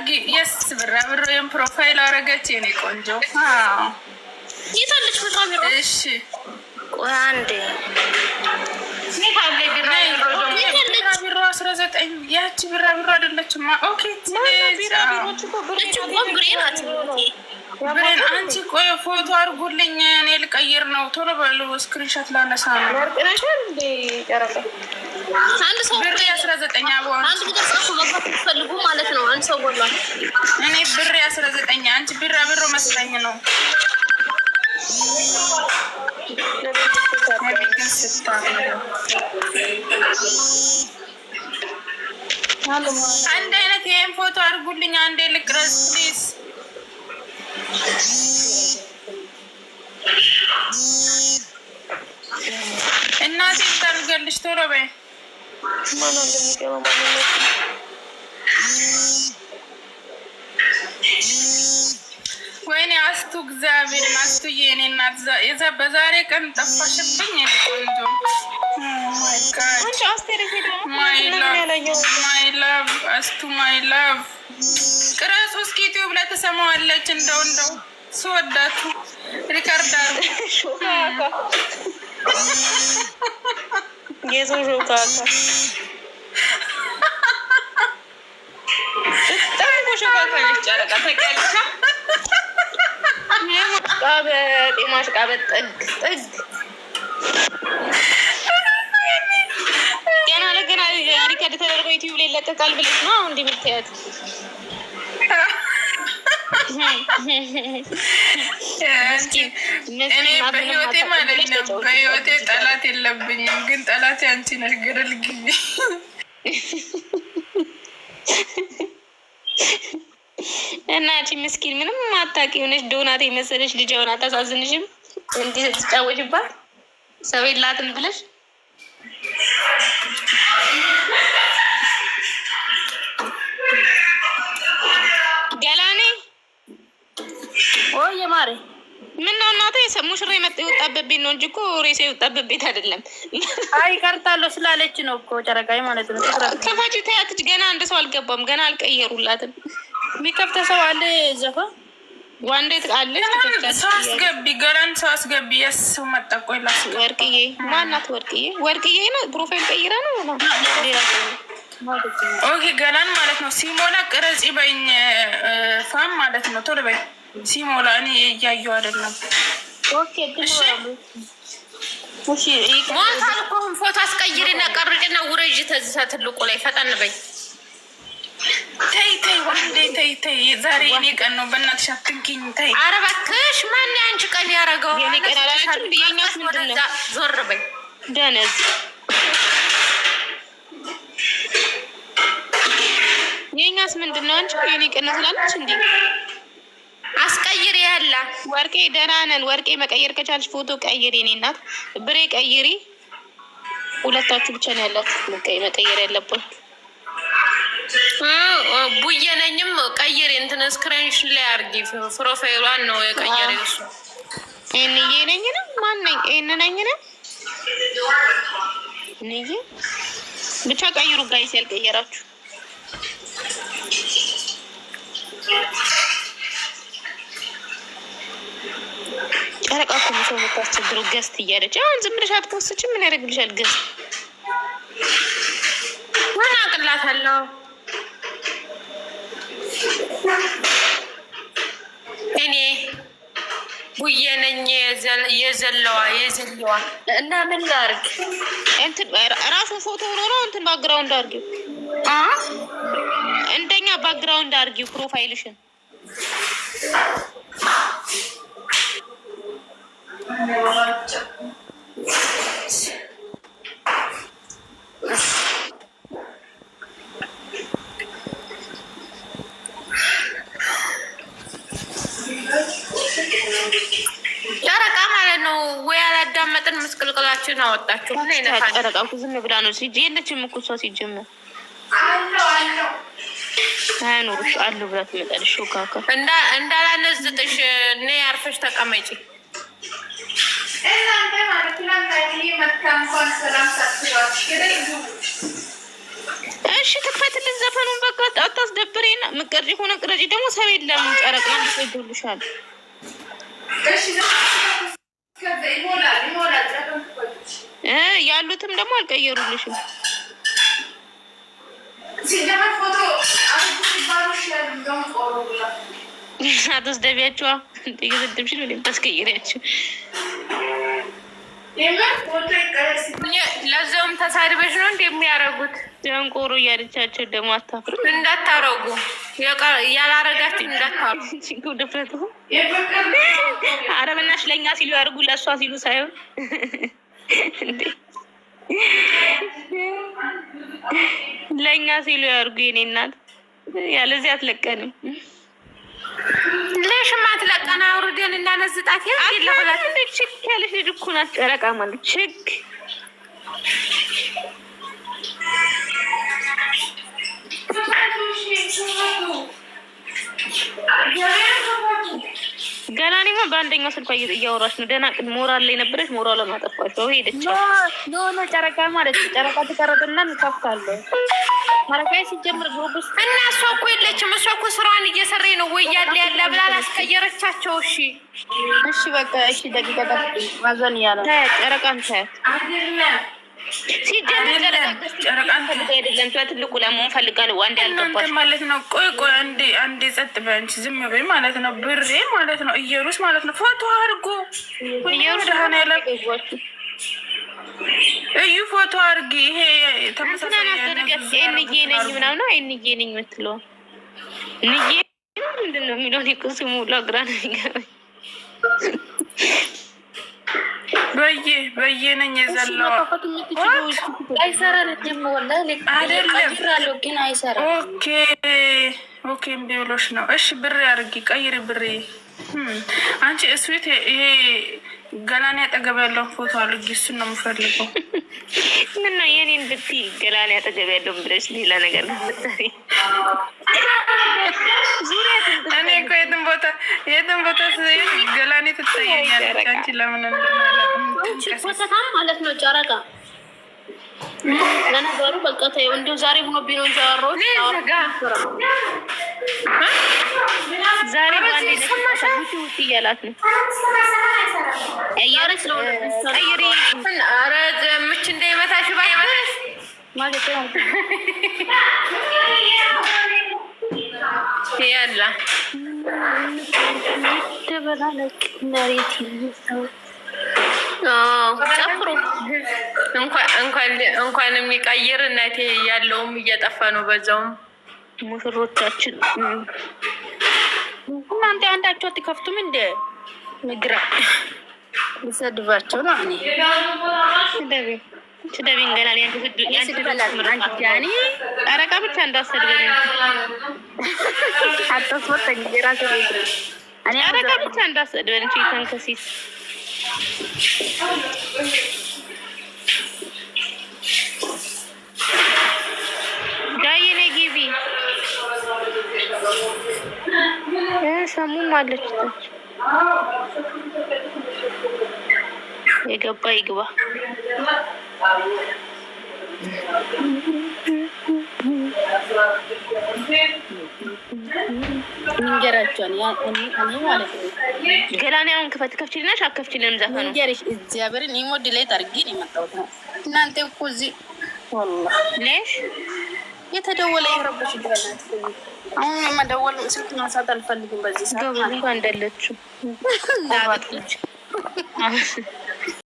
አርጊ። የስ ብራብሮዬን ፕሮፋይል አረገች የኔ ቆንጆ። የታለች ብራብሮ? እሺ ቆይ አንዴ ብራብሮ 19 ያቺ ብራብሮ አይደለችማ። ኦኬ ብሬን አንቺ ቆይ ፎቶ አርጉልኝ፣ እኔ ልቀይር ነው። ቶሎ በሉ ስክሪንሾት ላነሳ ነው። አንድ ሰው ብሬ 19 አቦን አንድ ቁጥር ጻፉ መግባት ትፈልጉ ማለት ነው። አንድ ሰው ወላ እኔ ብሬ 19 አንቺ ብራብሮ መስለኝ ነው። አንድ አይነት ይሄን ፎቶ አድርጉልኝ። አንዴ ልቅረጽ ፕሊዝ። እናቴ ታርገልሽ ቶሎ በይ። ማን እንደሚገባ ማለት ነው። ወይኔ አስቱ እግዚአብሔርን አስቱዬ፣ የኔ እናት የዛ በዛሬ ቀን ጠፋሽብኝ። የኔ ቆንጆ ማይ ላቭ አስቱ ማይ ላቭ። ቅረጹ እስኪ ዩቲዩብ ላይ ተሰማዋለች። እንደው ስወዳቱ ሪከርድ ማሽቃበጥ ጥግ ገና ለገና ሪከርድ ተደርጎ ዩቲዩብ ላይ ይለቀቃል ብለሽ ነው እንዲህ የምትያት? እኔ በህይወቴ ማለት ነው በህይወቴ ጠላት የለብኝም፣ ግን ጠላት አንቺ ነሽ። ገደል ግቢ እናቺ ምስኪን ምንም ማታውቂ የሆነች ዶናት የመሰለች ልጅ ሆና አታሳዝንሽም? እንዲህ ስትጫወችባት ሰው የላትም ብለሽ ገላኔ ወይ የማሬ ምን ነው እናቴ ሙሽራ የመጣ የወጣበት ቤት ነው እንጂ እኮ ሬሳ የወጣበት ቤት አይደለም። አይ ቀርታለሁ ስላለች ነው እኮ ጨረቃይ ማለት ነው። ከፋጅ ታያትች ገና አንድ ሰው አልገባም፣ ገና አልቀየሩላትም። የሚከፍተ ሰው አለ ዘፋ ዋንዴት አለ ሰው አስገቢ፣ ገላን ሰው አስገቢ። የሰው መጣ። ቆይ ላስ ወርቅዬ ማናት? ወርቅዬ ነው ፕሮፋይል ቀይራ ነው ኦኬ ገላን ማለት ነው። ሲሞላ ቅረጽ በኝ ፋም ማለት ነው። ቶሎ በይ ሲሞላ። እኔ እያየሁ አይደለም። ኦኬ እሺ እሺ ሞታል እኮ ፎቶ አስቀይሪና ቀርጭና ውረጅ። ተዝሳ ትልቁ ላይ ፈጠን በይ። ተይ ወንዴ ተይ። ዛሬ የኔ ቀን ነው። በእናትሽ አትንኪኝ። ተይ። ኧረ እባክሽ ማን አንቺ ቀን ያደረገው? የኔ ቀን አላልሽም? የኛስ ምንድን ነው? ዞር በይ ደነዝ። የኛስ ምንድን ነው? አንቺ የኔ ቀን ነው ስላለች እንዴ አስቀይሪ። ያላ ወርቄ ደህና ነን። ወርቄ መቀየር ከቻልሽ ፎቶ ቀይሪ። እኔ እናት ብሬ ቀይሪ። ሁለታችሁ ብቻ ነው ያላችሁ መቀየር ያለብን። ቡዬ ነኝም ቀይሪ። እንትን ስክሪንሽን ላይ አድርጊ። ፕሮፋይሏን ነው የቀየረ እሱ። እንዬ ነኝ ነው ማን ነኝ? ነኝ ነው እንዬ ብቻ ቀይሩ ጋይስ ያልቀየራችሁ። ጨረቃ እኮ ሰው የምታስቸግሩ ገዝት እያለች አሁን ዝም ብለሽ አትከስችም። ምን ያደርግልሻል ገዝት? ምን አቅላታለሁ እኔ ቡዬ ነኝ የዘለዋ እና ምን ላድርግ? እንትን ራሱን ፎቶ ሆኖ ነው እንትን ባክግራውንድ አድርጊው። እንደኛ ባክግራውንድ አድርጊው ፕሮፋይልሽን። ጨረቃ ማለት ነው ወይ ያላዳመጥን ምስቅልቅላችን አወጣችሁ። ጨረቃ እኮ ዝም ብላ ነው ሲጂ የለችም እኮ እሷ ሲጀመር አይኖርሽ አሉ ብላ ትመጣለሽ። ሾካካ እንዳላነዝጥሽ እኔ አርፈሽ ተቀመጪ። እናንተ ማለት ነው እሺ ትክፈትልን ዘፈኑን በቃ አታስደብሬና ምቀርጭ ሆነ ቅረጭ ደግሞ ሰው የለም ጨረቃ ይደውልሻል ያሉትም ደግሞ አልቀየሩልሽም አትስደቢያቸዋ እየሰደብሽ ነው ታስቀይሪያቸው ለዛውም ተሳድበሽ ነው እንደሚያደርጉት ደንቆሮ እያለቻቸው ደግሞ አታፍርም እንዳታረጉ ያላረጋችሁ እንዳታረጉ ድፍረቱ አረብናሽ ለእኛ ሲሉ ያርጉ ለእሷ ሲሉ ሳይሆን ለእኛ ሲሉ ያርጉ የኔ እናት ያለዚህ አትለቀንም ለሽማ አትለቀና አውርደን እናነዝጣት ያለበላት ችክ ያለሽ ልጅ እኮ ናት ጨረቃ ማለት ችክ ገላኔማ በአንደኛው ስልኳ እያወራች ነው ደህና ሞራል ላይ ነበረች ሞራሏን አጠፋችው ሄደች ኖ ጨረቃ ማለት ጨረቃ ተቀረጥና እንከፍታለን ማረፊያ ሲጀምር ግሩፕ እና እሷ እኮ የለችም እሷ እኮ ስራዋን እየሰራኝ ነው ወይ ያለ ብላ አላስቀየረቻቸው እሺ በቃ እሺ ደቂቃ ማዘን ያለ ጨረቃን ታያት ሲጀምር ጨረቃን አይደለም ትልቁ ለመሆን ፈልጋለሁ አንድ ያልገባሽ ማለት ነው ቆይ አንዴ ጸጥ በንቺ ዝም በይ ማለት ነው ብሬ ማለት ነው እየሩስ ማለት ነው ፎቶ አድርጎ እየሩስ ደህና ያለ እዩ ፎቶ አድርጊ ይሄ ተመሳሳይ እንዬ ነኝ ምናምን ነው እንዬ ነኝ የምትለው እንዬ ምንድን ነው የሚለው እኮ ስሙ ለግራ ነው የሚገባኝ በየ ነኝ የዘለው አይሰራም ደግሞ ወላሂ አይደለም ግን አይሰራም ኦኬ እምቢ ብሎሽ ነው እሺ ብሬ አድርጊ ቀይሪ ብሬ አንቺ እስዊት ይሄ ገላኔ አጠገብ ያለውን ፎቶ አድርጊ እሱን ነው የምፈልገው ምን ነው የኔን ብትይ ገላኔ አጠገብ ያለውን ብለሽ ሌላ ነገር ብትይ ዙሪያ እኔ እኮ የትም ቦታ ገላኔ ትታየኛለች አንቺ ለምን እንደሆነ ማለት ነው ጨረቃ ለነገሩ በቃ ተይው እንደው ዛሬ ሆኖ ቢሆን ዛሬ ዛሬ ባንዴ ተሰማሽ ውጪ እያላት ነው ያያረች ነው ቀይሪ ኧረ ምች እንደይመታሽ ባይመታሽ ማለት ነው ያላ ተበላለቅ መሬት ይዘው ጨፍሩ እንኳን የሚቀይር እናቴ ያለውም እየጠፋ ነው በዛውም ሙሽሮቻችን እናንተ አንዳቸው አትከፍቱም እንደ ንግራ ይሰድባቸው ነው እኔ ስደቢን ገና ያንቺ ጨረቃ ብቻ እንዳሰድበኝ አታስወጣኝ የራሴ እኔ ጨረቃ ብቻ እንዳሰድበኝ ተንከሲስ ጋየኔ ጊቢ ሰሙም አለች የገባ ይግባ እንጀራቸውን እኔ ማለት ነው ገላኔውን ከፍችልናሽ አከፍችልንም ዘፈኑ እንጀራሽ እግዚአብሔርን ይሞድ ላይ ታርጊ ነው የመጣሁት ነው እናንተ እኮ እዚህ ወላሂ ለሽ የተደወለ ይረብሽ ይችላል አሁን የማደወል ስልክ ማንሳት አልፈልግም በዚህ ሰዓት እንደለችው